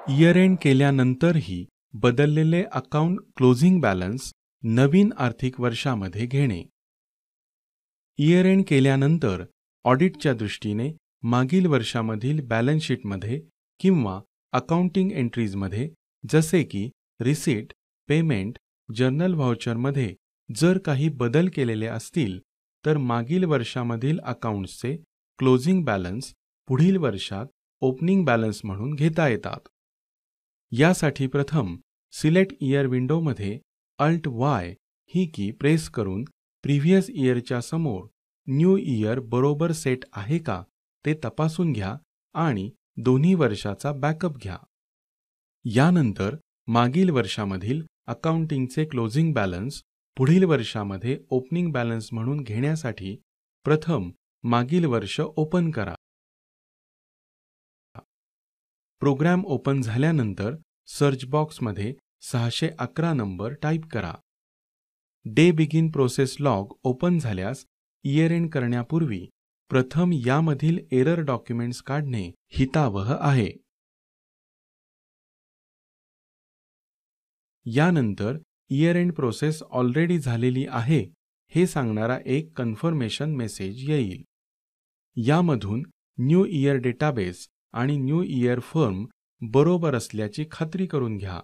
Year end केल्यानंतरही बदललेले account closing balance नवीन आर्थिक वर्षामध्ये घेणे. इयर एंड केल्यानंतर ऑडिटच्या दृष्टीने मागील वर्षामधील बॅलन्स शीटमध्ये किंवा अकाउंटिंग एंट्रीजमध्ये जसे की रिसीट, पेमेंट, जर्नल व्हाउचरमध्ये जर काही बदल केलेले असतील तर मागील वर्षामधील अकाउंट्सचे क्लोजिंग बॅलन्स पुढील वर्षात ओपनिंग बॅलन्स म्हणून घेता येतात. यासाठी प्रथम सिलेक्ट इयर विंडोमध्ये अल्ट वाय ही की प्रेस करून प्रिव्हियस इयरच्या समोर न्यू इयर बरोबर सेट आहे का ते तपासून घ्या आणि दोन्ही वर्षाचा बॅकअप घ्या. यानंतर मागील वर्षामधील अकाउंटिंगचे क्लोजिंग बॅलन्स पुढील वर्षामध्ये ओपनिंग बॅलन्स म्हणून घेण्यासाठी प्रथम मागील वर्ष ओपन करा. प्रोग्राम ओपन झाल्यानंतर सर्च बॉक्समध्ये 611 नंबर टाईप करा. Day begin process log open झाल्यास इयर एंड करण्यापूर्वी प्रथम यामधील एरर डॉक्युमेंट्स काढणे हितावह आहे. यानंतर इयर एंड प्रोसेस ऑलरेडी झालेली आहे हे सांगणारा एक कन्फर्मेशन मेसेज येईल. यामधून न्यू इयर डेटाबेस आणि न्यू इयर फर्म बरोबर असल्याची खात्री करून घ्या.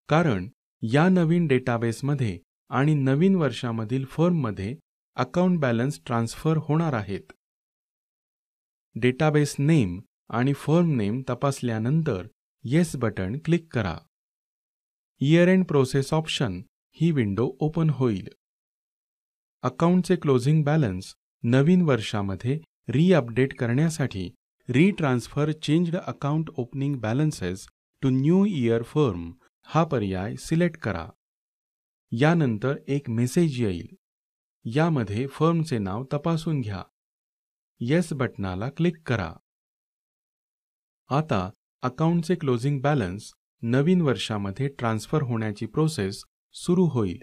कारण या नवीन डेटाबेसमध्ये आणि नवीन वर्षामधील फर्ममध्ये अकाउंट बॅलन्स ट्रान्सफर होणार आहेत. डेटाबेस नेम आणि फर्म नेम तपासल्यानंतर येस बटन क्लिक करा. इयर एंड प्रोसेस ऑप्शन ही विंडो ओपन होईल. अकाउंटचे क्लोजिंग बॅलन्स नवीन वर्षामध्ये रिअपडेट करण्यासाठी retransfer changed account opening balances to new year firm हा पर्याय सिलेक्ट करा. यानंतर एक मेसेज येईल. यामध्ये फर्मचे नाव तपासून घ्या. येस बटनाला क्लिक करा. आता अकाउंटचे क्लोजिंग बॅलन्स नवीन वर्षामध्ये ट्रान्सफर होण्याची प्रोसेस सुरू होईल.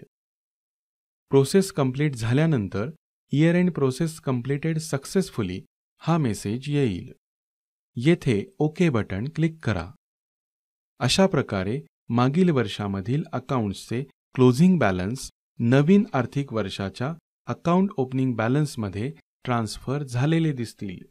प्रोसेस कंप्लीट झाल्यानंतर year end process completed successfully हा मेसेज येईल. येथे ओके बटन क्लिक करा. अशा प्रकारे मागील वर्षामधील अकाउंट्सचे क्लोजिंग बॅलन्स नवीन आर्थिक वर्षाच्या अकाउंट ओपनिंग बॅलन्समध्ये ट्रान्सफर झालेले दिसतील.